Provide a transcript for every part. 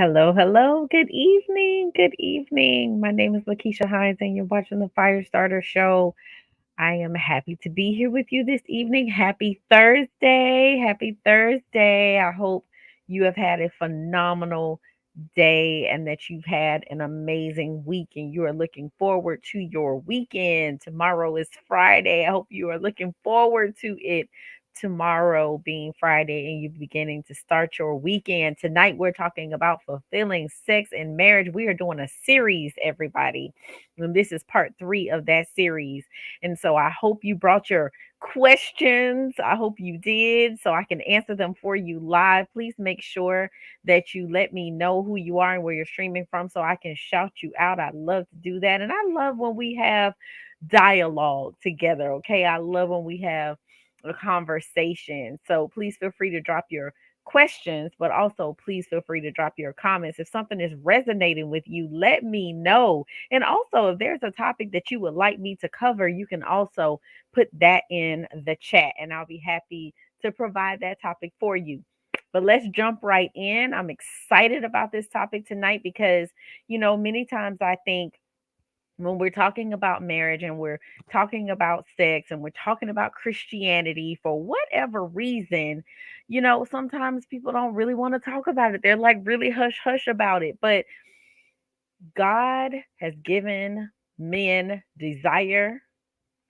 Hello, hello. Good evening. Good evening. My name is Lakeisha Hines, and you're watching the Firestarter Show. I am happy to be here with you this evening. Happy Thursday. Happy Thursday. I hope you have had a phenomenal day and that you've had an amazing week and you are looking forward to your weekend. Tomorrow is Friday. I hope you are looking forward to it. Tomorrow being Friday and you beginning to start your weekend. Tonight we're talking about fulfilling sex and marriage. We are doing a series, everybody. And this is part 3 of that series. And so I hope you brought your questions. I hope you did so I can answer them for you live. Please make sure that you let me know who you are and where you're streaming from so I can shout you out. I love to do that. And I love when we have dialogue together. Okay. I love when we have a conversation. So please feel free to drop your questions, but also please feel free to drop your comments. If something is resonating with you, let me know. And also, if there's a topic that you would like me to cover, you can also put that in the chat and I'll be happy to provide that topic for you. But let's jump right in. I'm excited about this topic tonight because, many times I think when we're talking about marriage and we're talking about sex and we're talking about Christianity for whatever reason, sometimes people don't really want to talk about it. They're like really hush hush about it. But God has given men desire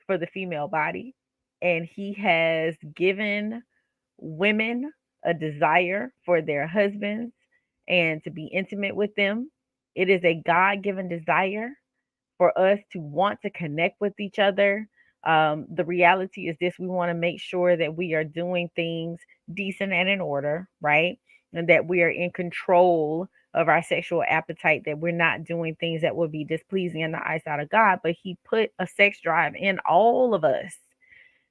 for the female body, and He has given women a desire for their husbands and to be intimate with them. It is a God given desire for us to want to connect with each other. The reality is this: we want to make sure that we are doing things decent and in order, right? And that we are in control of our sexual appetite, that we're not doing things that would be displeasing in the eyesight of God. But He put a sex drive in all of us.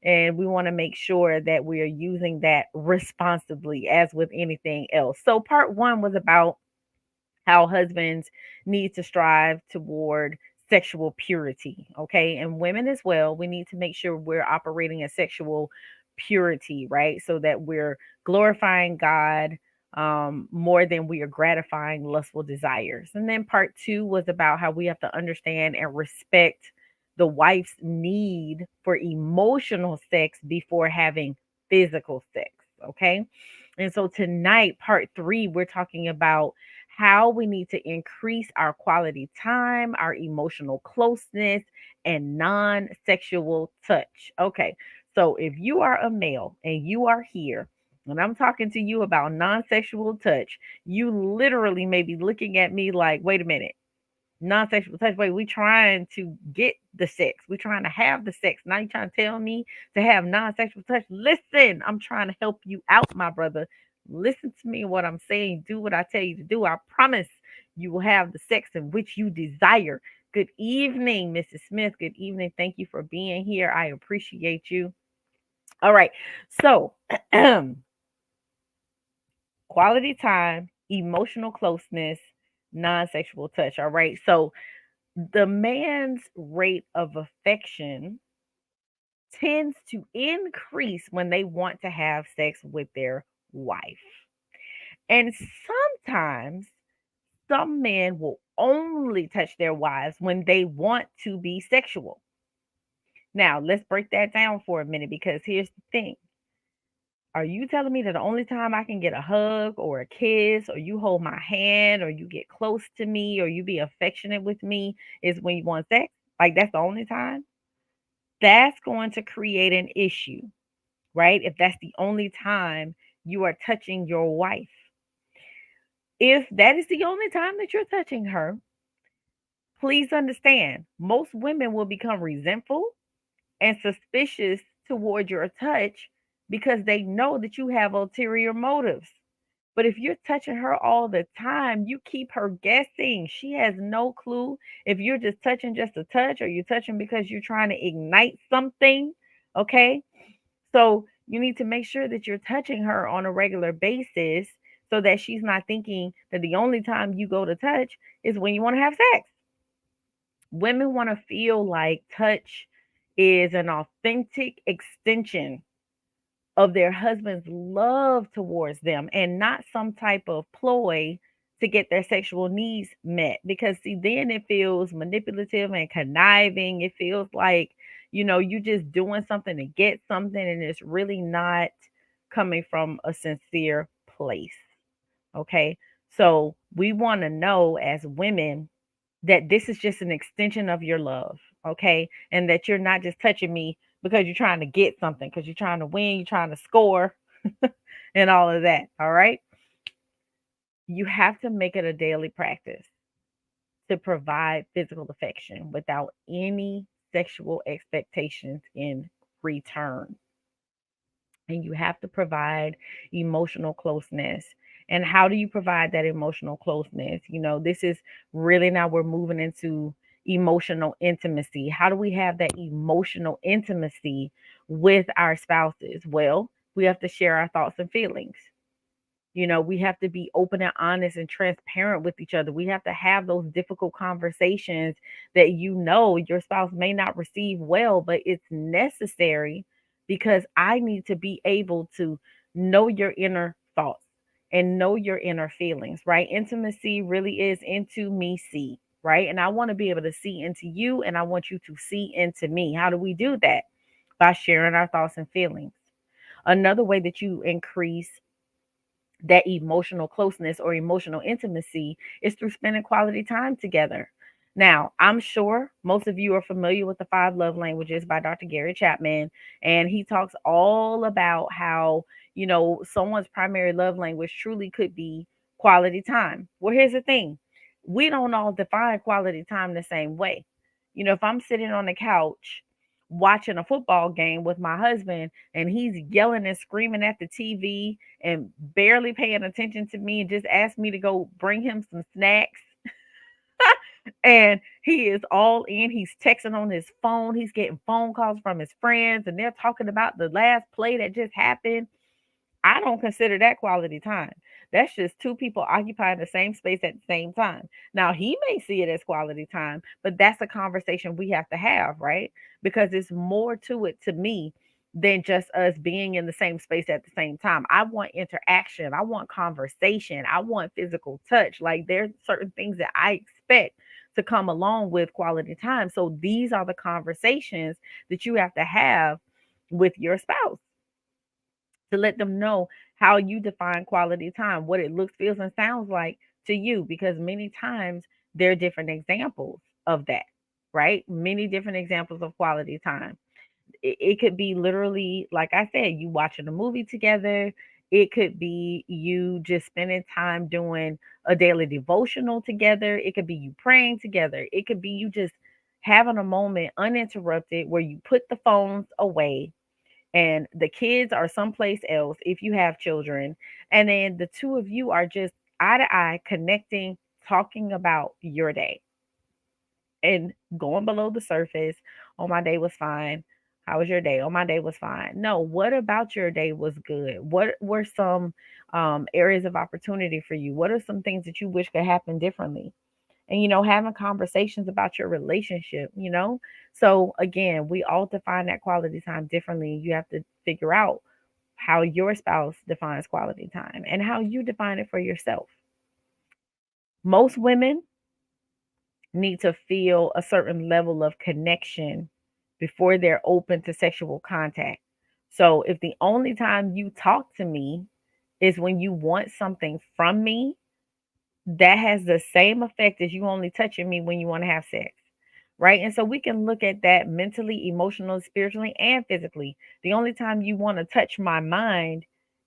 And we want to make sure that we are using that responsibly, as with anything else. So, part 1 was about how husbands need to strive toward sexual purity, okay? And women as well, we need to make sure we're operating in sexual purity, right? So that we're glorifying God more than we are gratifying lustful desires. And then part 2 was about how we have to understand and respect the wife's need for emotional sex before having physical sex, okay? And so tonight, part 3, we're talking about how we need to increase our quality time, our emotional closeness, and non sexual touch. Okay, so if you are a male and you are here, and I'm talking to you about non sexual touch, you literally may be looking at me like, wait a minute. Non-sexual touch. Wait, we trying to get the sex. We trying to have the sex. Now you trying to tell me to have non-sexual touch. Listen, I'm trying to help you out, my brother. Listen to me what I'm saying. Do what I tell you to do. I promise you will have the sex in which you desire. Good evening, Mrs. Smith. Good evening. Thank you for being here. I appreciate you. All right. So, quality time, emotional closeness, non-sexual touch. All right. So, the man's rate of affection tends to increase when they want to have sex with their wife. And sometimes some men will only touch their wives when they want to be sexual. Now, let's break that down for a minute because here's the thing. Are you telling me that the only time I can get a hug or a kiss or you hold my hand or you get close to me or you be affectionate with me is when you want sex? Like that's the only time? That's going to create an issue, right? If that's the only time you are touching your wife. If that is the only time that you're touching her, please understand most women will become resentful and suspicious toward your touch because they know that you have ulterior motives. But if you're touching her all the time, you keep her guessing. She has no clue if you're just touching just a touch or you're touching because you're trying to ignite something. Okay. So you need to make sure that you're touching her on a regular basis so that she's not thinking that the only time you go to touch is when you want to have sex. Women want to feel like touch is an authentic extension of their husband's love towards them and not some type of ploy to get their sexual needs met. Because see, then it feels manipulative and conniving. It feels like, you just doing something to get something, and it's really not coming from a sincere place. Okay. So we want to know as women that this is just an extension of your love. Okay. And that you're not just touching me because you're trying to get something, because you're trying to win, you're trying to score, and all of that. All right. You have to make it a daily practice to provide physical affection without any sexual expectations in return. And you have to provide emotional closeness. And how do you provide that emotional closeness? This is really, now we're moving into emotional intimacy. How do we have that emotional intimacy with our spouses? Well, we have to share our thoughts and feelings. We have to be open and honest and transparent with each other. We have to have those difficult conversations that your spouse may not receive well, but it's necessary, because I need to be able to know your inner thoughts and know your inner feelings, right? Intimacy really is into me see, right? And I want to be able to see into you, and I want you to see into me. How do we do that? By sharing our thoughts and feelings. Another way that you increase that emotional closeness or emotional intimacy is through spending quality time together. Now, I'm sure most of you are familiar with the Five Love Languages by Dr. Gary Chapman, and he talks all about how, someone's primary love language truly could be quality time. Well, here's the thing, we don't all define quality time the same way. If I'm sitting on the couch watching a football game with my husband and he's yelling and screaming at the TV and barely paying attention to me and just asked me to go bring him some snacks. And he is all in. He's texting on his phone. He's getting phone calls from his friends, and they're talking about the last play that just happened. I don't consider that quality time. That's just two people occupying the same space at the same time. Now, he may see it as quality time, but that's a conversation we have to have, right? Because it's more to it to me than just us being in the same space at the same time. I want interaction. I want conversation. I want physical touch. Like, there's certain things that I expect to come along with quality time. So these are the conversations that you have to have with your spouse, to let them know how you define quality time, what it looks, feels, and sounds like to you, because many times there are different examples of that, right? Many different examples of quality time. It could be literally, like I said, you watching a movie together. It could be you just spending time doing a daily devotional together. It could be you praying together. It could be you just having a moment uninterrupted where you put the phones away and the kids are someplace else if you have children, and then the two of you are just eye to eye connecting, talking about your day and going below the surface. Oh, my day was fine. How was your day? Oh, my day was fine. No, what about your day was good? What were some areas of opportunity for you? What are some things that you wish could happen differently? And having conversations about your relationship. So again, we all define that quality time differently. You have to figure out how your spouse defines quality time and how you define it for yourself. Most women need to feel a certain level of connection before they're open to sexual contact. So if the only time you talk to me is when you want something from me, that has the same effect as you only touching me when you want to have sex. Right. And so we can look at that mentally, emotionally, spiritually, and physically. The only time you want to touch my mind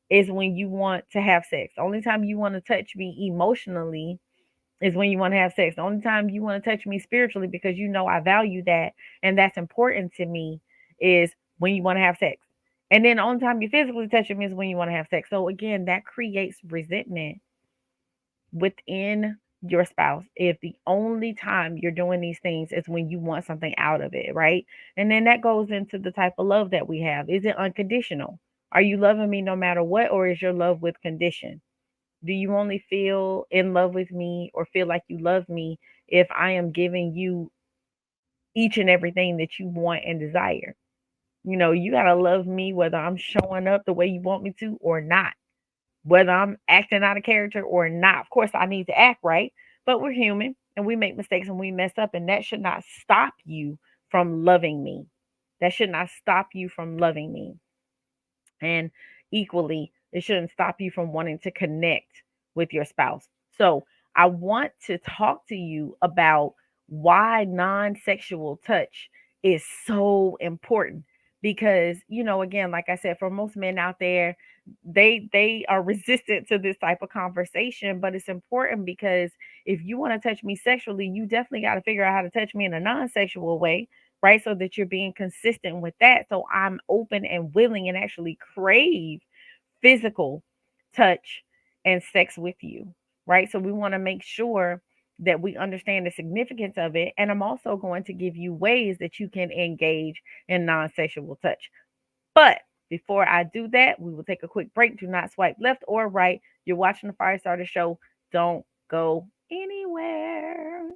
is when you want to have sex. The only time you want to touch me emotionally is when you want to have sex. The only time you want to touch me spiritually, because I value that and that's important to me, is when you want to have sex. And then the only time you physically touching me is when you want to have sex. So again, that creates resentment within your spouse if the only time you're doing these things is when you want something out of it, right? And then that goes into the type of love that we have. Is it unconditional? Are you loving me no matter what, or is your love with condition? Do you only feel in love with me or feel like you love me if I am giving you each and everything that you want and desire? You got to love me whether I'm showing up the way you want me to or not. whether I'm acting out of character or not. Of course, I need to act right, but we're human and we make mistakes and we mess up, and that should not stop you from loving me. That should not stop you from loving me. And equally, it shouldn't stop you from wanting to connect with your spouse. So, I want to talk to you about why non sexual touch is so important. Because, again, like I said, for most men out there, they are resistant to this type of conversation, but it's important because if you want to touch me sexually, you definitely got to figure out how to touch me in a non-sexual way, right? So that you're being consistent with that. So I'm open and willing and actually crave physical touch and sex with you, right? So we want to make sure that we understand the significance of it. And I'm also going to give you ways that you can engage in non sexual touch. But before I do that, we will take a quick break. Do not swipe left or right. You're watching the Firestarter Show. Don't go anywhere.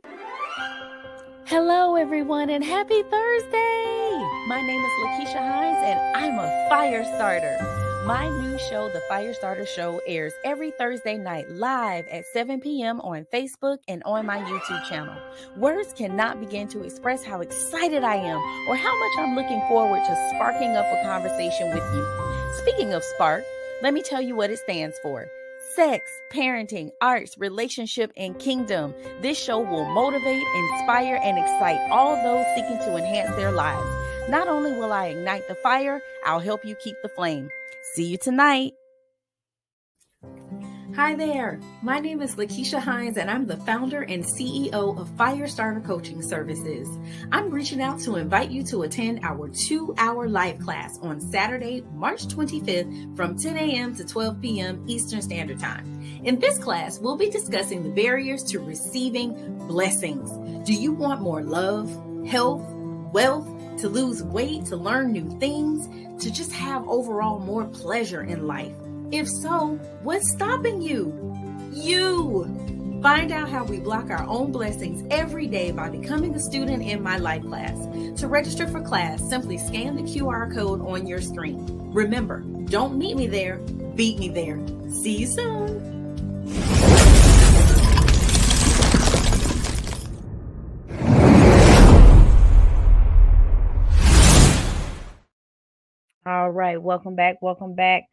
Hello, everyone, and happy Thursday! My name is Lakeisha Hines, and I'm a fire starter. My new show, The Firestarter Show, airs every Thursday night live at 7 p.m. on Facebook and on my YouTube channel. Words cannot begin to express how excited I am or how much I'm looking forward to sparking up a conversation with you. Speaking of spark, let me tell you what it stands for. Sex, parenting, arts, relationship, and kingdom. This show will motivate, inspire, and excite all those seeking to enhance their lives. Not only will I ignite the fire, I'll help you keep the flame. See you tonight. Hi there, my name is Lakeisha Hines and I'm the founder and CEO of Firestarter Coaching Services. I'm reaching out to invite you to attend our 2-hour live class on Saturday, March 25th from 10 a.m. to 12 p.m. Eastern Standard Time. In this class, we'll be discussing the barriers to receiving blessings. Do you want more love, health, wealth, to lose weight, to learn new things, to just have overall more pleasure in life? If so, what's stopping you? You! Find out how we block our own blessings every day by becoming a student in my life class. To register for class, simply scan the QR code on your screen. Remember, don't meet me there, beat me there. See you soon! All right, welcome back. Welcome back.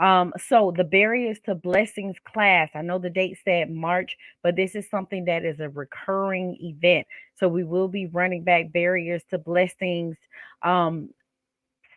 So the barriers to blessings class. I know the date said March, but this is something that is a recurring event. So we will be running back barriers to blessings. Um,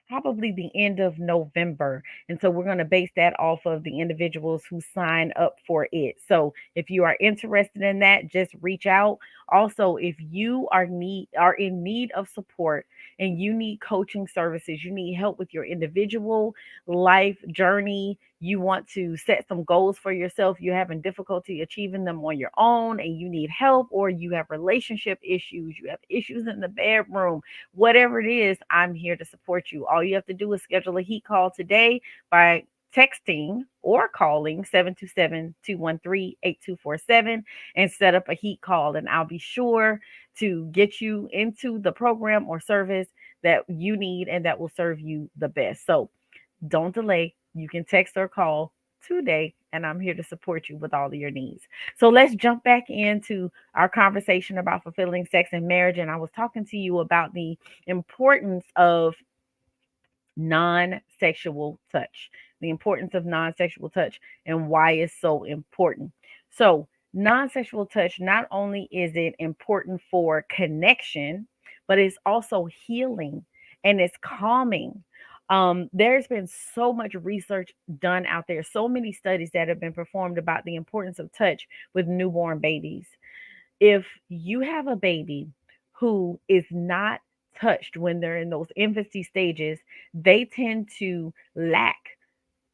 Probably the end of November. And so we're going to base that off of the individuals who sign up for it. So if you are interested in that, just reach out. Also, if you are in need of support and you need coaching services, you need help with your individual life journey, you want to set some goals for yourself, you're having difficulty achieving them on your own and you need help, or you have relationship issues, you have issues in the bedroom, whatever it is, I'm here to support you. All you have to do is schedule a heat call today by texting or calling 727-213-8247 and set up a heat call, and I'll be sure to get you into the program or service that you need and that will serve you the best. So don't delay. You can text or call today, and I'm here to support you with all of your needs. So let's jump back into our conversation about fulfilling sex and marriage. And I was talking to you about the importance of non sexual touch, the importance of non sexual touch, and why it's so important. So, non sexual touch, not only is it important for connection, but it's also healing and it's calming. There's been so much research done out there, so many studies that have been performed about the importance of touch with newborn babies. If you have a baby who is not touched when they're in those infancy stages, they tend to lack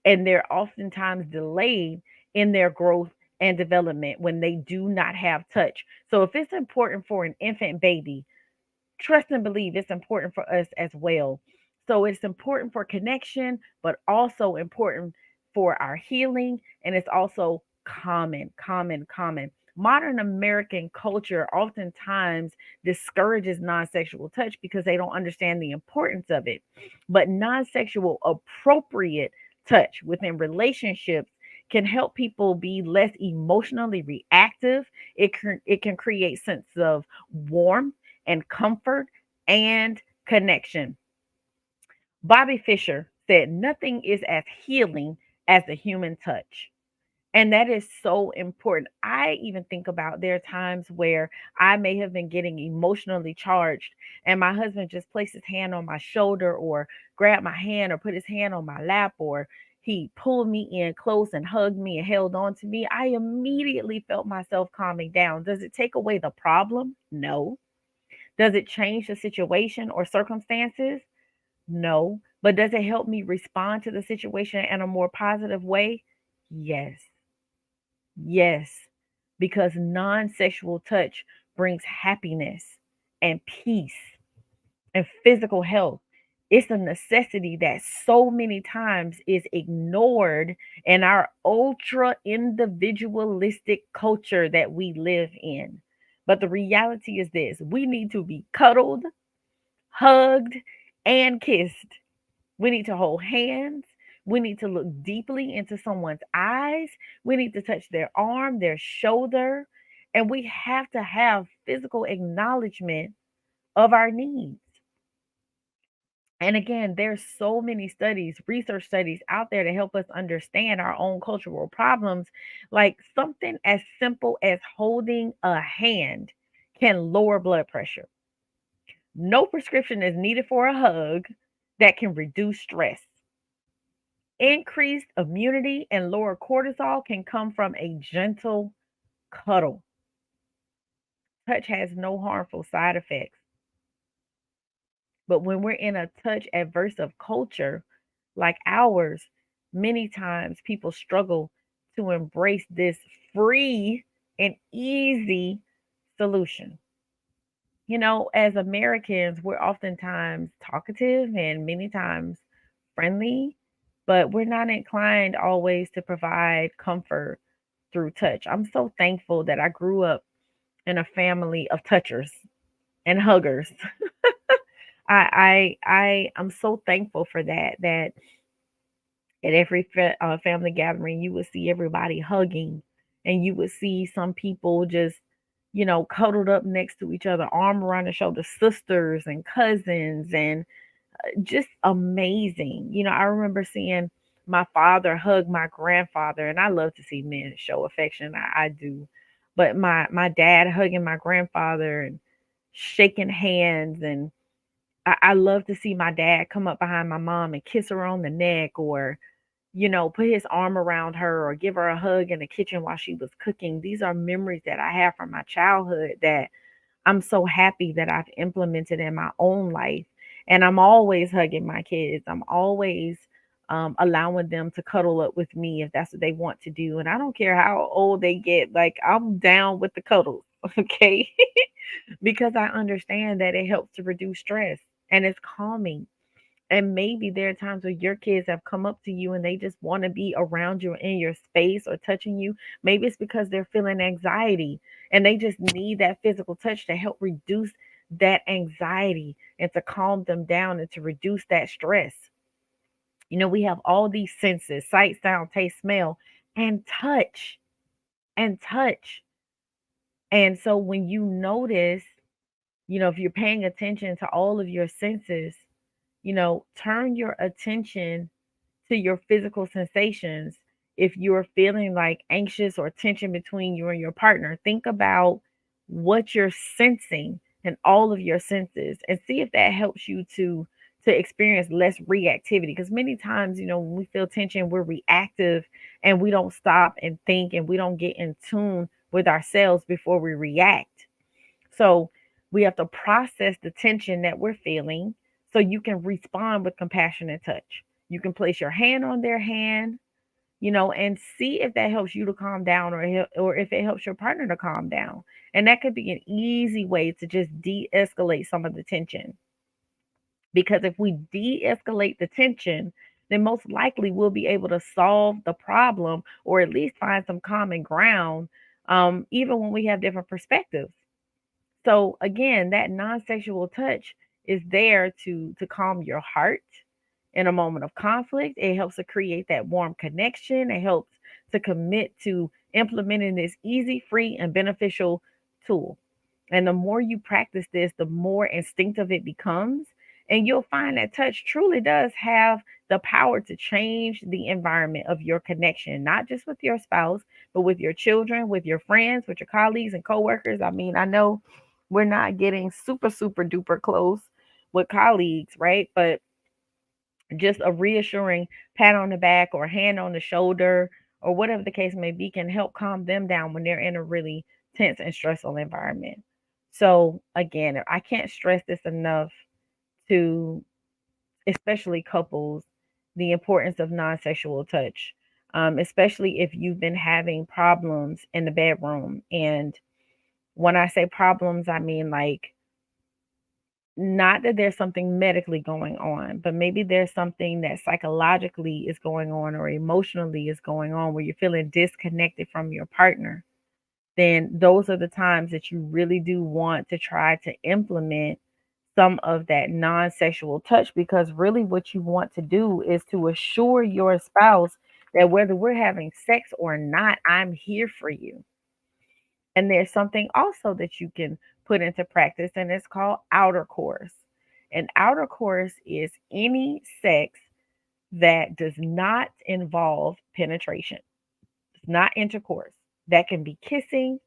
and they're oftentimes delayed in their growth and development when they do not have touch. So, if it's important for an infant baby, trust and believe it's important for us as well. So it's important for connection, but also important for our healing. And it's also common. Modern American culture oftentimes discourages non sexual touch because they don't understand the importance of it. But non sexual appropriate touch within relationships can help people be less emotionally reactive. It can create sense of warmth and comfort and connection. Bobby Fischer said nothing is as healing as the human touch. And that is so important. I even think about there are times where I may have been getting emotionally charged, and my husband just placed his hand on my shoulder or grabbed my hand or put his hand on my lap, or he pulled me in close and hugged me and held on to me. I immediately felt myself calming down. Does it take away the problem? No. Does it change the situation or circumstances? No. But does it help me respond to the situation in a more positive way? Yes. Yes, because non sexual touch brings happiness and peace and physical health. It's a necessity that so many times is ignored in our ultra individualistic culture that we live in. But the reality is this: we need to be cuddled, hugged, and kissed. We need to hold hands. We need to look deeply into someone's eyes. We need to touch their arm, their shoulder. And we have to have physical acknowledgement of our needs. And again, there's so many studies, research studies out there to help us understand our own cultural problems. Like something as simple as holding a hand can lower blood pressure. No prescription is needed for a hug that can reduce stress. Increased immunity and lower cortisol can come from a gentle cuddle. Touch has no harmful side effects. But when we're in a touch adverse of culture like ours, many times people struggle to embrace this free and easy solution. As Americans, we're oftentimes talkative and many times friendly, but we're not inclined always to provide comfort through touch. I'm so thankful that I grew up in a family of touchers and huggers. I'm so thankful for that. That at every family gathering, you would see everybody hugging, and you would see some people just cuddled up next to each other, arm around the shoulder, sisters and cousins, and just amazing. I remember seeing my father hug my grandfather, and I love to see men show affection. I do. But my dad hugging my grandfather and shaking hands, and I love to see my dad come up behind my mom and kiss her on the neck, or put his arm around her or give her a hug in the kitchen while she was cooking. These are memories that I have from my childhood that I'm so happy that I've implemented in my own life. And I'm always hugging my kids. I'm always allowing them to cuddle up with me if that's what they want to do. And I don't care how old they get, like, I'm down with the cuddles, okay? Because I understand that it helps to reduce stress and it's calming. And maybe there are times where your kids have come up to you and they just want to be around you in your space or touching you. Maybe it's because they're feeling anxiety and they just need that physical touch to help reduce that anxiety and to calm them down and to reduce that stress. We have all these senses: sight, sound, taste, smell, and touch, and touch. And so when you notice, if you're paying attention to all of your senses, turn your attention to your physical sensations. If you're feeling like anxious or tension between you and your partner, think about what you're sensing and all of your senses and see if that helps you to experience less reactivity, because many times, when we feel tension, we're reactive and we don't stop and think and we don't get in tune with ourselves before we react. So we have to process the tension that we're feeling so you can respond with compassion and touch. You can place your hand on their hand, and see if that helps you to calm down, or if it helps your partner to calm down. And that could be an easy way to just de-escalate some of the tension. Because if we de-escalate the tension, then most likely we'll be able to solve the problem or at least find some common ground, even when we have different perspectives. So again, that non-sexual touch is there to calm your heart in a moment of conflict. It helps to create that warm connection. It helps to commit to implementing this easy, free, and beneficial tool. And the more you practice this, the more instinctive it becomes. And you'll find that touch truly does have the power to change the environment of your connection, not just with your spouse, but with your children, with your friends, with your colleagues and coworkers. I mean, I know we're not getting super, super duper close with colleagues, right? But just a reassuring pat on the back or hand on the shoulder or whatever the case may be can help calm them down when they're in a really tense and stressful environment. So, again, I can't stress this enough to especially couples the importance of non sexual touch, especially if you've been having problems in the bedroom. And when I say problems, I mean like not that there's something medically going on, but maybe there's something that psychologically is going on or emotionally is going on where you're feeling disconnected from your partner. Then those are the times that you really do want to try to implement some of that non sexual touch, because really what you want to do is to assure your spouse that whether we're having sex or not, I'm here for you. And there's something also that you can put into practice, and it's called outer course. And outer course is any sex that does not involve penetration, it's not intercourse. That can be kissing,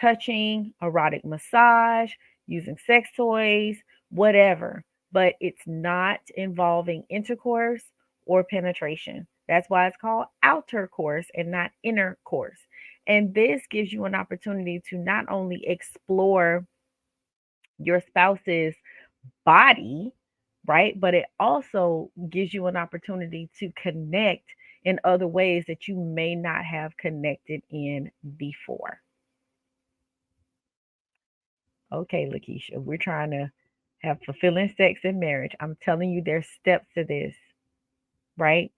touching, erotic massage, using sex toys, whatever, but it's not involving intercourse or penetration. That's why it's called outer course and not inner course. And this gives you an opportunity to not only explore your spouse's body, right? But it also gives you an opportunity to connect in other ways that you may not have connected in before. Okay, Lakeisha, we're trying to have fulfilling sex in marriage. I'm telling you, there's steps to this, right?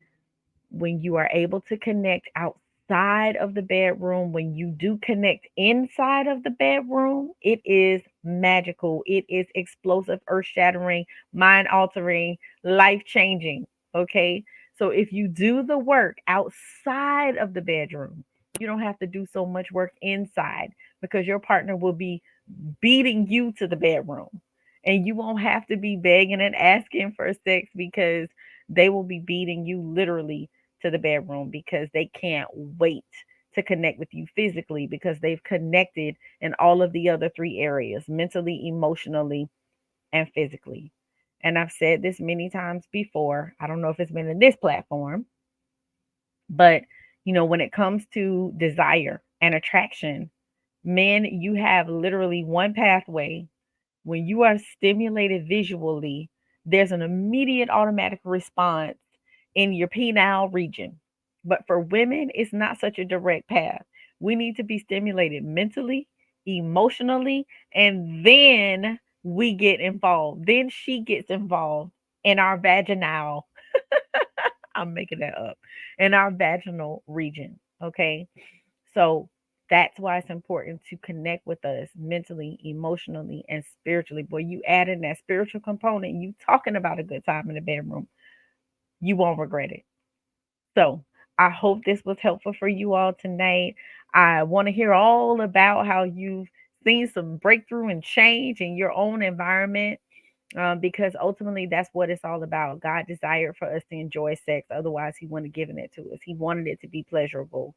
When you are able to connect outside of the bedroom, when you do connect inside of the bedroom, it is magical. It is explosive, earth shattering, mind altering, life changing. Okay. So if you do the work outside of the bedroom, you don't have to do so much work inside because your partner will be beating you to the bedroom. And you won't have to be begging and asking for sex because they will be beating you literally to the bedroom because they can't wait to connect with you physically because they've connected in all of the other three areas: mentally, emotionally, and physically. And I've said this many times before. I don't know if it's been in this platform, but when it comes to desire and attraction, men, you have literally one pathway. When you are stimulated visually, there's an immediate automatic response in your penile region. But for women, it's not such a direct path. We need to be stimulated mentally, emotionally, and then we get involved. Then she gets involved in our vaginal, I'm making that up, in our vaginal region. Okay. So that's why it's important to connect with us mentally, emotionally, and spiritually. Boy, you add in that spiritual component, you talking about a good time in the bedroom, you won't regret it. So I hope this was helpful for you all tonight. I want to hear all about how you've seen some breakthrough and change in your own environment, because ultimately that's what it's all about. God desired for us to enjoy sex. Otherwise, He wouldn't have given it to us. He wanted it to be pleasurable.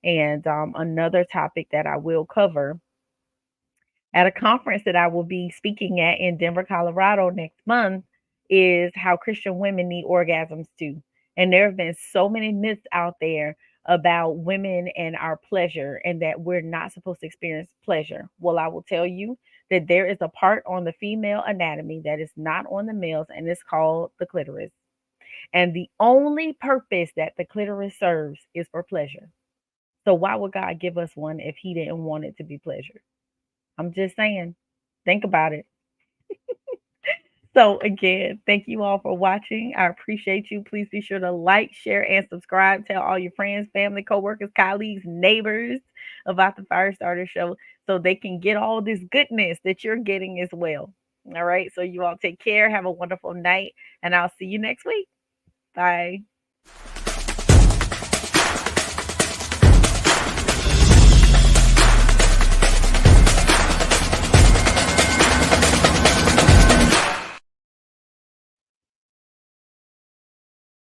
And another topic that I will cover at a conference that I will be speaking at in Denver, Colorado next month is how Christian women need orgasms too. And there have been so many myths out there about women and our pleasure and that we're not supposed to experience pleasure. Well, I will tell you that there is a part on the female anatomy that is not on the males, and it's called the clitoris. And the only purpose that the clitoris serves is for pleasure. So why would God give us one if He didn't want it to be pleasure? I'm just saying, think about it. So, again, thank you all for watching. I appreciate you. Please be sure to like, share, and subscribe. Tell all your friends, family, coworkers, colleagues, neighbors about the Firestarter Show so they can get all this goodness that you're getting as well. All right. So, you all take care. Have a wonderful night, and I'll see you next week. Bye.